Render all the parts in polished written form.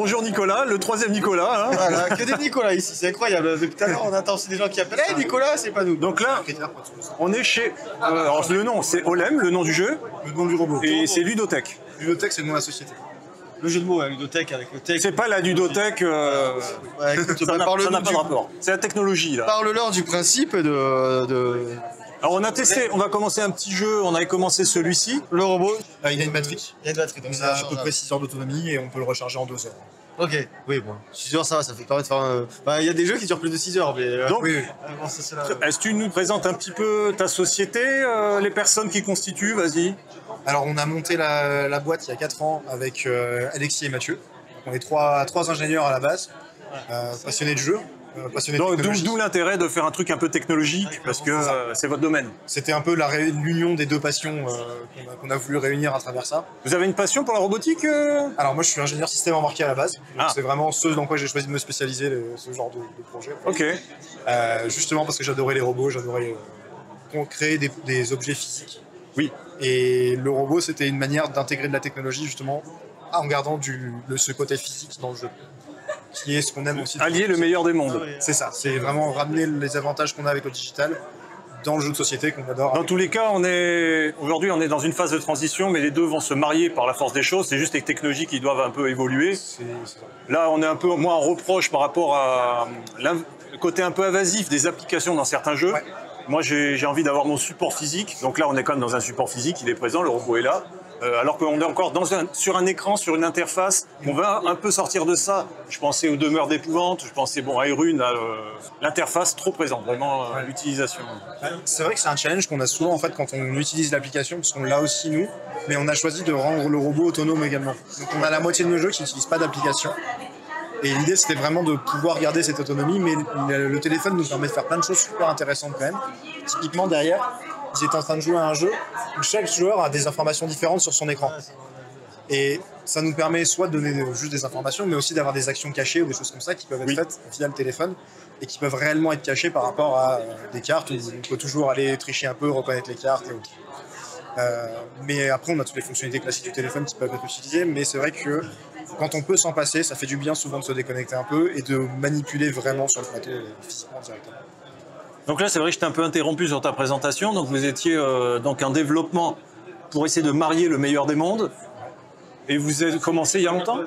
Bonjour Nicolas, le troisième Nicolas. Hein. Voilà, que des Nicolas ici, c'est incroyable. Depuis tout à l'heure, on attend aussi des gens qui appellent. Hey Nicolas, c'est pas nous. Donc là, on est chez. Alors le nom, c'est Olem, le nom du jeu. Le nom du robot. Et c'est Ludotech. Ludotech, c'est le nom de la société. Le jeu de mots, Ludotech avec le tech. C'est pas la Ludotech. Ouais, écoute, ça n'a pas de rapport. C'est la technologie là. Parle-leur du principe de. Alors on a testé, on va commencer un petit jeu, on avait commencé celui-ci. Le robot. Il a une batterie. Il y a une batterie, donc Il a à peu près 6 heures d'autonomie et on peut le recharger en 2 heures. Ok, oui, bon. 6 heures, ça fait permet de faire un. Il y a des jeux qui durent plus de 6 heures, mais. Donc, oui. Bon, est-ce que tu nous présentes un petit peu ta société, les personnes qui constituent, vas-y. Alors, on a monté la boîte il y a 4 ans avec Alexis et Mathieu. On est trois ingénieurs à la base, passionnés de jeu. D'où l'intérêt de faire un truc un peu technologique, parce que c'est votre domaine. C'était un peu l'union des deux passions qu'on a voulu réunir à travers ça. Vous avez une passion pour la robotique Alors moi je suis ingénieur système embarqué à la base, donc c'est vraiment ce dans quoi j'ai choisi de me spécialiser, ce genre de projet. Ok. Justement parce que j'adorais les robots, j'adorais créer des objets physiques. Oui. Et le robot c'était une manière d'intégrer de la technologie justement en gardant ce côté physique dans le jeu. Qui est ce qu'on aime aussi. Allier le meilleur des mondes. C'est ça, c'est vraiment ramener les avantages qu'on a avec le digital dans le jeu de société qu'on adore. Dans tous les cas, aujourd'hui on est dans une phase de transition, mais les deux vont se marier par la force des choses. C'est juste les technologies qui doivent un peu évoluer. Là, on est un peu moins en reproche par rapport à le côté un peu invasif des applications dans certains jeux. Ouais. Moi, j'ai envie d'avoir mon support physique. Donc là, on est quand même dans un support physique, il est présent, le robot est là. Alors qu'on est encore sur un écran, sur une interface, on va un peu sortir de ça. Je pensais aux demeures d'épouvante, je pensais à Irune, l'interface trop présente, vraiment l'utilisation. C'est vrai que c'est un challenge qu'on a souvent en fait quand on utilise l'application, parce qu'on l'a aussi nous, mais on a choisi de rendre le robot autonome également. Donc on a la moitié de nos jeux qui n'utilisent pas d'application. Et l'idée c'était vraiment de pouvoir garder cette autonomie, mais le téléphone nous permet de faire plein de choses super intéressantes quand même. Typiquement derrière, ils étaient en train de jouer à un jeu où chaque joueur a des informations différentes sur son écran. Et ça nous permet soit de donner juste des informations, mais aussi d'avoir des actions cachées ou des choses comme ça qui peuvent être faites via le téléphone et qui peuvent réellement être cachées par rapport à des cartes où on peut toujours aller tricher un peu, reconnaître les cartes et autres. Mais après, on a toutes les fonctionnalités classiques du téléphone qui peuvent être utilisées, mais c'est vrai que quand on peut s'en passer, ça fait du bien souvent de se déconnecter un peu et de manipuler vraiment sur le plateau physiquement directement. Donc là, c'est vrai que je t'ai un peu interrompu sur ta présentation. Donc vous étiez donc en développement pour essayer de marier le meilleur des mondes. Et vous avez commencé il y a longtemps ?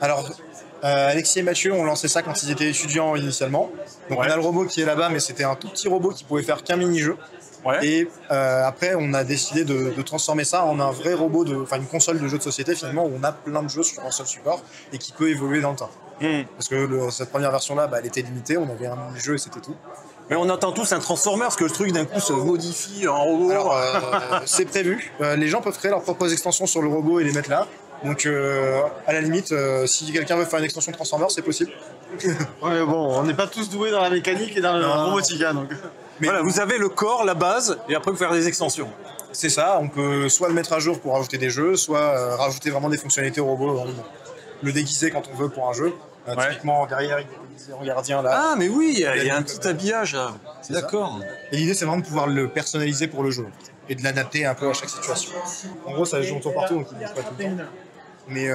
Alors, Alexis et Mathieu ont lancé ça quand ils étaient étudiants initialement. Donc on a le robot qui est là-bas, mais c'était un tout petit robot qui pouvait faire qu'un mini-jeu. Ouais. Et après, on a décidé de transformer ça en un vrai robot, une console de jeux de société finalement, où on a plein de jeux sur un seul support et qui peut évoluer dans le temps. Parce que cette première version-là, elle était limitée, on avait un mini-jeu et c'était tout. Mais on attend tous un Transformer, parce que le truc d'un coup se modifie en robot. Alors, c'est prévu. Les gens peuvent créer leurs propres extensions sur le robot et les mettre là. Donc, à la limite, si quelqu'un veut faire une extension Transformer, c'est possible. Ouais, bon, on n'est pas tous doués dans la mécanique et dans la robotique, hein, donc. Mais voilà, vous avez le corps, la base, et après vous faire des extensions. C'est ça, on peut soit le mettre à jour pour rajouter des jeux, soit rajouter vraiment des fonctionnalités au robot, le déguiser quand on veut pour un jeu. Typiquement, derrière, il est déguisé en gardien là. Ah, mais oui, il y a un petit habillage là. D'accord. Et l'idée, c'est vraiment de pouvoir le personnaliser pour le jeu et de l'adapter un peu à chaque situation. En gros, ça joue partout, donc il ne bouge pas tout le temps. Mais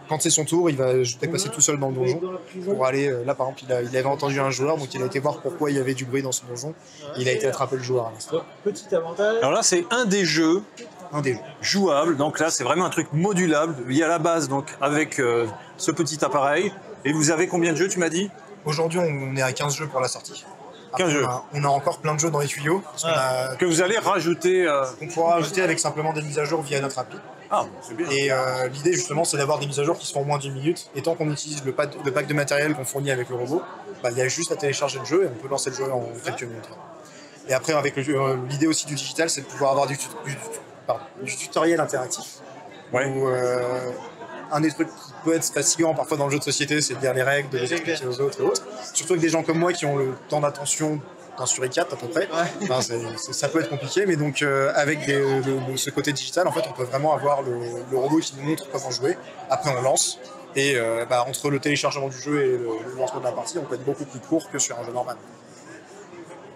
quand c'est son tour, il va peut-être passer tout seul dans le donjon pour aller. Là, par exemple, il avait entendu un joueur, donc il a été voir pourquoi il y avait du bruit dans son donjon. Et il a été attraper le joueur à l'instant. Petit avantage. Alors là, c'est un des jeux jouables. Donc là, c'est vraiment un truc modulable. Il y a la base donc avec ce petit appareil. Et vous avez combien de jeux, tu m'as dit ? Aujourd'hui, on est à 15 jeux pour la sortie. 15 jeux. On a encore plein de jeux dans les tuyaux. Que vous allez rajouter. On pourra rajouter avec simplement des mises à jour via notre appli. Ah, c'est bien. Et l'idée justement, c'est d'avoir des mises à jour qui se font en moins d'une minute. Et tant qu'on utilise le pack de matériel qu'on fournit avec le robot, il y a juste à télécharger le jeu et on peut lancer le jeu en quelques minutes. Et après, avec l'idée aussi du digital, c'est de pouvoir avoir du tutoriel interactif. Ouais. Où, un des trucs qui peut être fatigant parfois dans le jeu de société, c'est de lire les règles, de les expliquer aux autres et autres. Surtout avec des gens comme moi qui ont le temps d'attention d'un sur i4 à peu près. Ouais. Enfin, ça peut être compliqué, mais donc avec ce côté digital, en fait, on peut vraiment avoir le robot qui nous montre comment jouer. Après, on lance. Et entre le téléchargement du jeu et le lancement de la partie, on peut être beaucoup plus court que sur un jeu normal.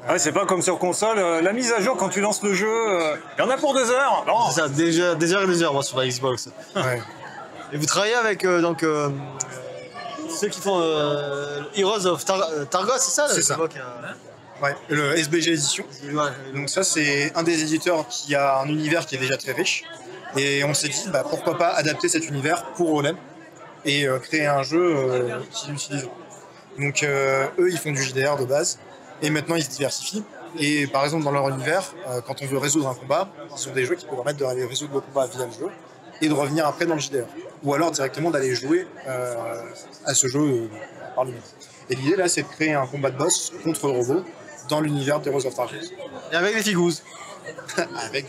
Ouais, c'est pas comme sur console. La mise à jour, quand tu lances le jeu, il y en a pour 2 heures. C'est ça, des heures et des heures, moi, sur la Xbox. Ouais. Et vous travaillez avec ceux qui font Heroes of Targos, c'est ça? C'est ça. Qui Ouais, le SBG Édition. Donc ça, c'est un des éditeurs qui a un univers qui est déjà très riche. Et on s'est dit, bah, pourquoi pas adapter cet univers pour Olem et créer un jeu qui l'utilise. Donc eux, ils font du JDR de base. Et maintenant, ils se diversifient. Et par exemple, dans leur univers, quand on veut résoudre un combat, ils ont des jeux qui peuvent permettre de résoudre le combat via le jeu et de revenir après dans le JDR. Ou alors directement d'aller jouer à ce jeu par lui-même. Et l'idée là, c'est de créer un combat de boss contre le robot dans l'univers d'Heroes of Targos. Et avec les figous. Avec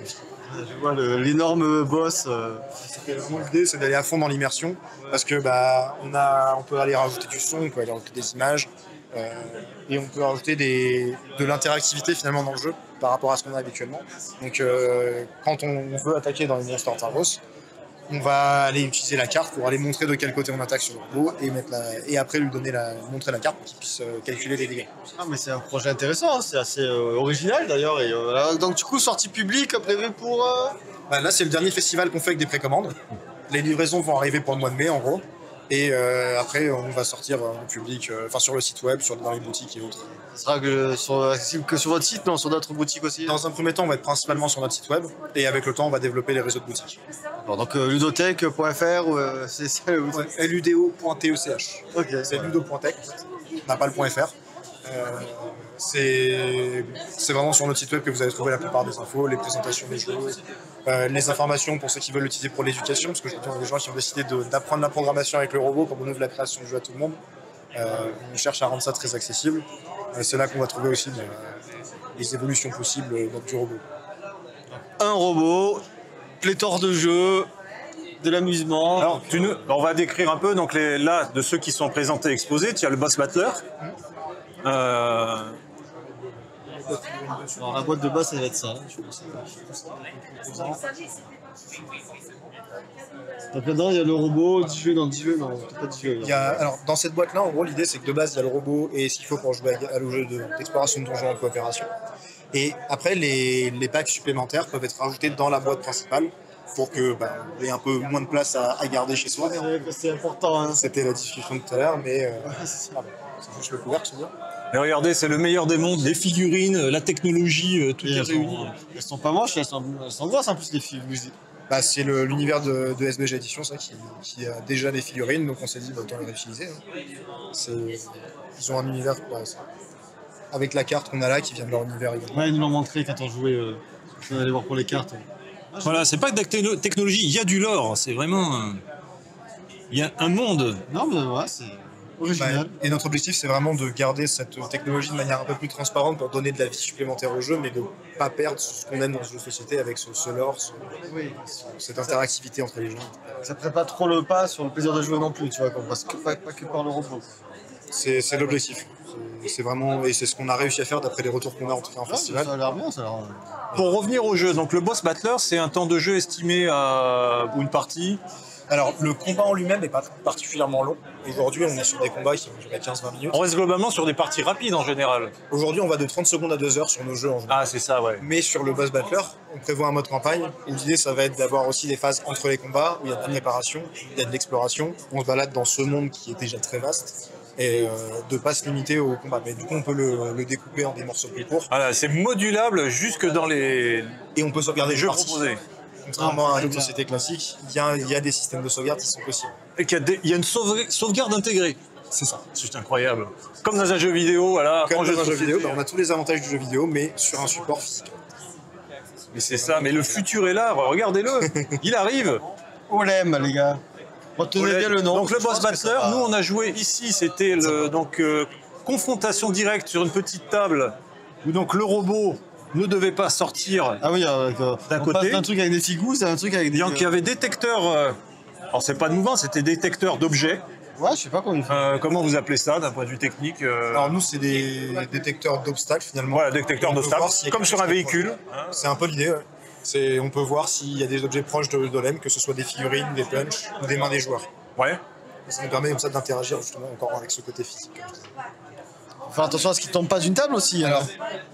Je vois l'énorme boss. vraiment l'idée, c'est d'aller à fond dans l'immersion parce que bah on peut aller rajouter du son, on peut aller rajouter des images et on peut rajouter de l'interactivité finalement dans le jeu par rapport à ce qu'on a habituellement. Donc quand on veut attaquer dans les monstres Targos, on va aller utiliser la carte pour aller montrer de quel côté on attaque sur le robot et après lui montrer la carte pour qu'il puisse calculer les dégâts. Ah mais c'est un projet intéressant, hein, c'est assez original d'ailleurs. Et donc du coup sortie publique prévue pour. Bah, là c'est le dernier festival qu'on fait avec des précommandes. Les livraisons vont arriver pour le mois de mai en gros. Et après, on va sortir en public, sur le site web, dans les boutiques et autres. Ce sera accessible que sur votre site, non, sur d'autres boutiques aussi? Dans un premier temps, on va être principalement sur notre site web. Et avec le temps, on va développer les réseaux de boutiques. Alors, donc ludotech.fr ou c'est ça le ouais, ludo.tech. Ok. C'est ludo.tech, on n'a pas le .fr. C'est vraiment sur notre site web que vous allez trouver la plupart des infos, les présentations des jeux, les informations pour ceux qui veulent l'utiliser pour l'éducation, parce que je vois des gens qui ont décidé d'apprendre la programmation avec le robot, comme on ouvre la création de jeux à tout le monde. On cherche à rendre ça très accessible. C'est là qu'on va trouver aussi les évolutions possibles du robot. Un robot, pléthore de jeux, de l'amusement. Alors, on va décrire un peu, donc là, de ceux qui sont présentés exposés, tu as le Boss Battler. Alors la boîte de base, ça va être ça. Donc là-dedans, il y a le robot, 10 jeux dans 10 jeux, non, pas 10 jeux. Alors, dans cette boîte-là, en gros, l'idée, c'est que de base, il y a le robot et ce qu'il faut pour jouer au jeu d'exploration de donjons en coopération. Et après, les packs supplémentaires peuvent être rajoutés dans la boîte principale pour que il y ait un peu moins de place à garder chez soi. C'est important. Hein. C'était la discussion de tout à l'heure, mais c'est juste le couvercle, c'est bien. Mais regardez, c'est le meilleur des mondes, les figurines, la technologie, tout est réuni. Elles sont pas moches, elles sont grosses en plus les figurines. C'est l'univers de SBG Edition, ça, qui a déjà des figurines, donc on s'est dit autant les réutiliser. Hein. Ils ont un univers avec la carte qu'on a là qui vient de leur univers également. Ouais, ils nous l'ont montré quand on jouait, on allait voir pour les cartes. Voilà, c'est pas que de la technologie, il y a du lore, c'est vraiment. Il y a un monde. Non, mais ouais, c'est original. Et notre objectif, c'est vraiment de garder cette technologie de manière un peu plus transparente pour donner de la vie supplémentaire au jeu, mais de ne pas perdre ce qu'on aime dans ce jeu de société avec ce lore, cette interactivité entre les gens. Ça ne ferait pas trop le pas sur le plaisir de jouer non plus, tu vois, qu'on passe pas que par le robot. C'est l'objectif. C'est vraiment, et c'est ce qu'on a réussi à faire d'après les retours qu'on a en tout cas en festival. Ça a l'air bien, ça a l'air. Pour revenir au jeu, donc le Boss Battler, c'est un temps de jeu estimé pour une partie. Alors, le combat en lui-même n'est pas particulièrement long. Aujourd'hui, on est sur des combats qui vont durer 15-20 minutes. On reste globalement sur des parties rapides en général. Aujourd'hui, on va de 30 secondes à 2 heures sur nos jeux en général. Ah, c'est ça, ouais. Mais sur le Boss Battler, on prévoit un mode campagne. Et l'idée, ça va être d'avoir aussi des phases entre les combats, où il y a de la préparation, il y a de l'exploration. On se balade dans ce monde qui est déjà très vaste. Et de ne pas se limiter au combat. Mais du coup, on peut le découper en des morceaux plus courts. Voilà, c'est modulable jusque dans les Et on peut sauvegarder les jeux parties. proposés. Contrairement à une société classique, il y a des systèmes de sauvegarde qui sont possibles. Et qu'il y a une sauvegarde intégrée. C'est ça. C'est incroyable. Comme dans un jeu vidéo, voilà. Comme dans un jeu vidéo, on a tous les avantages du jeu vidéo, mais sur un support physique. Mais c'est ça, mais le futur est là, regardez-le. Il arrive. On l'aime, les gars. Retenez bien le nom. Donc le Boss Battler, nous on a joué ici, c'était confrontation directe sur une petite table où donc le robot ne devait pas sortir. Ah oui, d'un côté. passe d'un truc avec des figous à un truc avec des. Il y avait détecteur. Alors c'est pas de mouvement, c'était détecteur d'objets. Ouais, je sais pas comment il fait. Comment vous appelez ça d'un point de vue technique Alors nous, c'est des détecteurs d'obstacles finalement. Voilà, détecteur d'obstacles, comme sur un véhicule. C'est un peu l'idée, ouais. On peut voir s'il y a des objets proches de l'OLEM, que ce soit des figurines, des punchs ou des mains des joueurs. Ouais. Et ça nous permet comme ça d'interagir justement encore avec ce côté physique. faire attention à ce qu'il tombe pas d'une table aussi. Alors,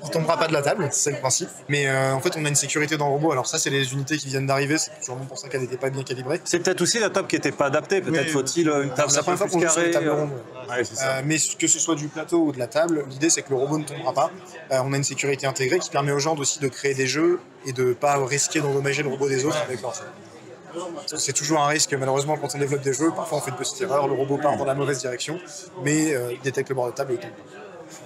il tombera pas de la table, c'est le principe. Mais en fait, on a une sécurité dans le robot. Alors ça, c'est les unités qui viennent d'arriver. C'est sûrement pour ça qu'elle n'était pas bien calibrée. C'est peut-être aussi la table qui n'était pas adaptée. Peut-être faut-il une table C'est la première fois qu'on joue sur les tables rondes. Ouais, c'est ça. Mais que ce soit du plateau ou de la table, l'idée c'est que le robot ne tombera pas. On a une sécurité intégrée qui permet aux gens aussi de créer des jeux et de pas risquer d'endommager le robot des autres avec leur jeu. C'est toujours un risque, malheureusement, quand on développe des jeux. Parfois, on fait une petite erreur, le robot part dans la mauvaise direction, mais il détecte le bord de table et il tombe.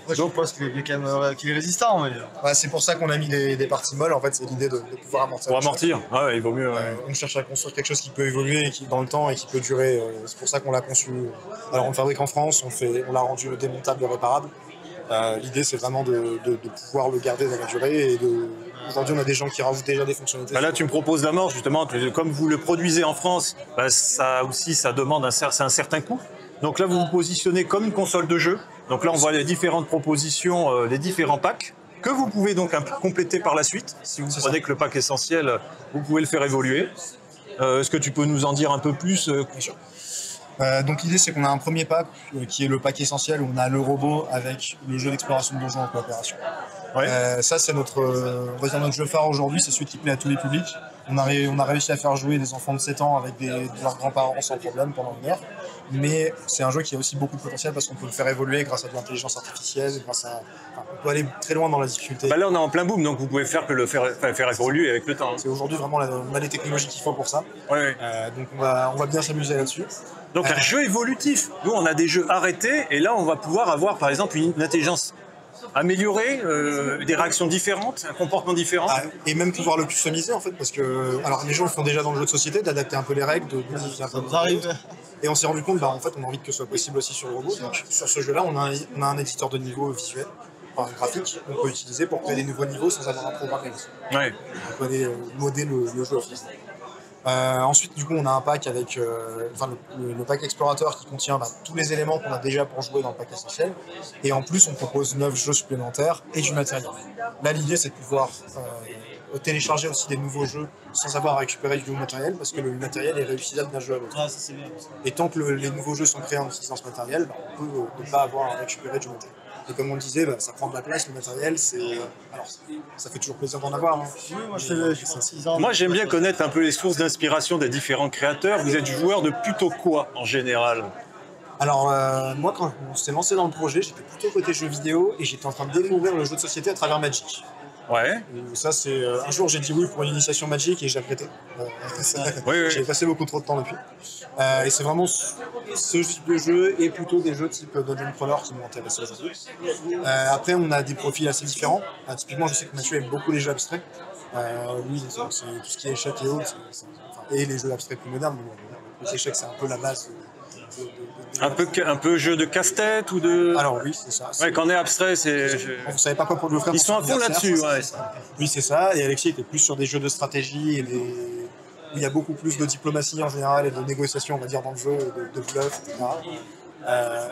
Ouais, je pense qu'il est quand même qu'il est résistant. Mais... Ouais, c'est pour ça qu'on a mis des parties molles. En fait, c'est l'idée de pouvoir amortir. Pour amortir, ouais, il vaut mieux. On cherche à construire quelque chose qui peut évoluer dans le temps et qui peut durer. C'est pour ça qu'on l'a conçu. Alors, on le fabrique en France, on l'a rendu démontable et réparable. L'idée, c'est vraiment de pouvoir le garder dans la durée. Aujourd'hui, on a des gens qui rajoutent déjà des fonctionnalités. Bah là, tu me proposes l'amorce, justement. Comme vous le produisez en France, bah, ça aussi, ça demande un certain coût. Donc là, vous vous positionnez comme une console de jeu. Donc là, on voit les différentes propositions, les différents packs, que vous pouvez donc compléter par la suite. Si vous prenez que le pack essentiel, vous pouvez le faire évoluer. Est-ce que tu peux nous en dire un peu plus Bien sûr. Donc l'idée, c'est qu'on a un premier pack qui est le pack essentiel où on a le robot avec le jeu d'exploration de donjons en coopération. Ouais. Ça, c'est notre jeu phare aujourd'hui, c'est celui qui plaît à tous les publics. On a réussi à faire jouer des enfants de 7 ans avec leurs grands-parents sans problème pendant une heure. Mais c'est un jeu qui a aussi beaucoup de potentiel parce qu'on peut le faire évoluer grâce à de l'intelligence artificielle, on peut aller très loin dans la difficulté. Bah là, on est en plein boom, donc vous pouvez faire évoluer avec le temps. C'est aujourd'hui vraiment, on a les technologies qu'il faut pour ça. Ouais. Donc on va bien s'amuser là-dessus. Donc un jeu évolutif. Nous, on a des jeux arrêtés, et là, on va pouvoir avoir, par exemple, une intelligence améliorée, des réactions différentes, un comportement différent. Et même pouvoir le customiser en fait, parce que alors les gens le font déjà dans le jeu de société, d'adapter un peu les règles, de modifier un peu. Et on s'est rendu compte, en fait, on a envie que ce soit possible aussi sur le robot. Donc sur ce jeu-là, on a un éditeur de niveau visuel, graphique, qu'on peut utiliser pour créer des nouveaux niveaux sans avoir à programmer. Ouais. On peut aller modder le jeu. Ensuite, du coup, on a un pack avec le pack explorateur qui contient tous les éléments qu'on a déjà pour jouer dans le pack essentiel. Et en plus, on propose 9 jeux supplémentaires et du matériel. Là, l'idée, c'est de pouvoir télécharger aussi des nouveaux jeux sans avoir à récupérer du nouveau matériel parce que le matériel est réutilisable d'un jeu à l'autre. Et tant que les nouveaux jeux sont créés en utilisant ce matériel, on peut ne pas avoir à récupérer du matériel. Et comme on le disait, ça prend de la place, le matériel, alors, ça fait toujours plaisir d'en avoir. Hein. Moi, j'aime bien connaître un peu les sources d'inspiration des différents créateurs. Vous êtes joueur de plutôt quoi, en général? Alors, moi, quand on s'est lancé dans le projet, j'étais plutôt côté jeux vidéo et j'étais en train de découvrir le jeu de société à travers Magic. Ouais. Et ça, c'est un jour, j'ai dit oui pour une initiation Magic et j'ai regretté. Oui. J'ai passé beaucoup trop de temps depuis. Et c'est vraiment ce type de jeu et plutôt des jeux type Dungeon Crawler qui m'ont intéressé aujourd'hui. Après, on a des profils assez différents. Typiquement, je sais que Mathieu aime beaucoup les jeux abstraits. Lui, c'est tout ce qui est échecs et autres, et les jeux abstraits plus modernes. Les échecs, c'est un peu la base. Un peu jeu de casse-tête ou de... Alors oui, c'est ça. Ouais, quand on est abstrait, c'est... Vous savez pas quoi pour le faire. Ils sont à fond là-dessus, ouais. Oui, c'est ça. Et Alexis était plus sur des jeux de stratégie et où il y a beaucoup plus de diplomatie en général et de négociation, on va dire, dans le jeu, de bluff, etc.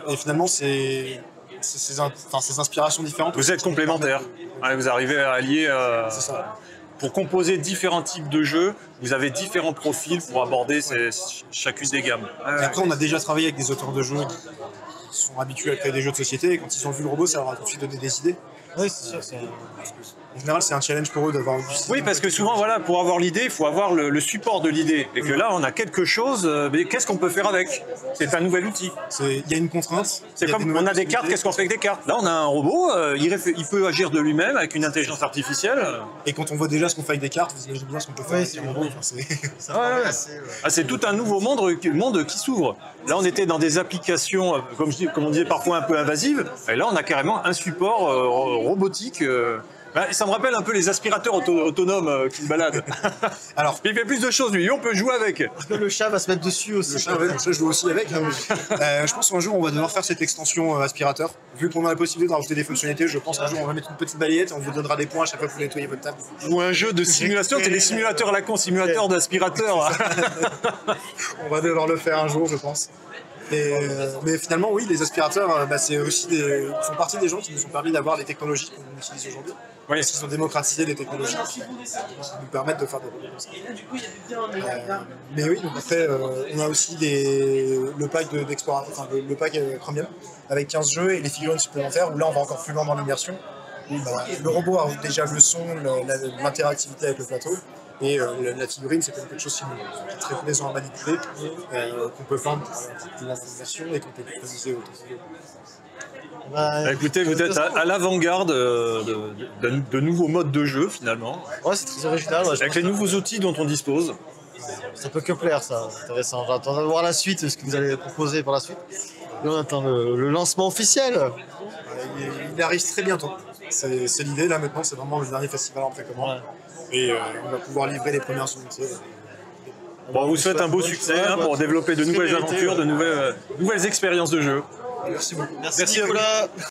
Et finalement, c'est ces inspirations différentes. Vous êtes complémentaires. Ouais, vous arrivez à allier... C'est ça. Pour composer différents types de jeux, vous avez différents profils pour aborder chacune des gammes. Et après, on a déjà travaillé avec des auteurs de jeux qui sont habitués à créer des jeux de société, et quand ils ont vu le robot, ça leur a tout de suite donné des idées. Oui, c'est sûr. En général, c'est un challenge pour eux d'avoir une... Oui, parce que souvent, voilà, pour avoir l'idée, il faut avoir le support de l'idée. Et que là, on a quelque chose, mais qu'est-ce qu'on peut faire avec? C'est un nouvel outil. Il y a une contrainte. C'est comme on a des cartes, qu'est-ce qu'on fait avec des cartes? Là, on a un robot, il peut agir de lui-même avec une intelligence artificielle. Et quand on voit déjà ce qu'on fait avec des cartes, vous imaginez bien ce qu'on peut faire avec un robot. C'est tout un nouveau monde qui s'ouvre. Là, on était dans des applications, comme on disait, parfois un peu invasives. Et là, on a carrément un support robotique. Ça me rappelle un peu les aspirateurs autonomes qui se baladent. Alors, il fait plus de choses, lui. On peut jouer avec. Est-ce que le chat va se mettre dessus aussi? Le chat, je joue aussi avec. Je pense qu'un jour, on va devoir faire cette extension aspirateur. Vu qu'on a la possibilité de rajouter des fonctionnalités, je pense qu'un jour, on va mettre une petite balayette et on vous donnera des points à chaque fois que vous nettoyez votre table. Ou un jeu de simulation, c'est les simulateurs à la con, simulateurs d'aspirateur. On va devoir le faire un jour, je pense. Mais finalement, oui, les aspirateurs, c'est aussi font partie des gens qui nous ont permis d'avoir les technologies qu'on utilise aujourd'hui. Oui. Parce qu'ils ont démocratisé les technologies qui nous permettent de faire des robots comme ça. Mais oui, donc après, on a aussi le pack d'explorateur, enfin le pack Chromium, avec 15 jeux et les figurines supplémentaires, où là on va encore plus loin dans l'immersion. Le robot a déjà le son, l'interactivité avec le plateau. Et la figurine, c'est quelque chose qui est très plaisant à manipuler, qu'on peut vendre pour l'immersion et qu'on peut customiser autour. Écoutez, vous êtes à l'avant-garde de nouveaux modes de jeu finalement. Ouais, c'est très original. Ouais, avec les nouveaux outils dont on dispose. Ça peut que plaire, ça. C'est intéressant. J'attends de voir la suite, ce que vous allez proposer pour la suite. Et on attend le lancement officiel. Il arrive très bientôt. C'est l'idée, là maintenant, c'est vraiment le dernier festival en précommande. Ouais. Et on va pouvoir livrer les premières unités. Bon, on vous souhaite un beau succès pour développer de nouvelles aventures, de nouvelles expériences de jeu. Merci beaucoup. Merci Nicolas.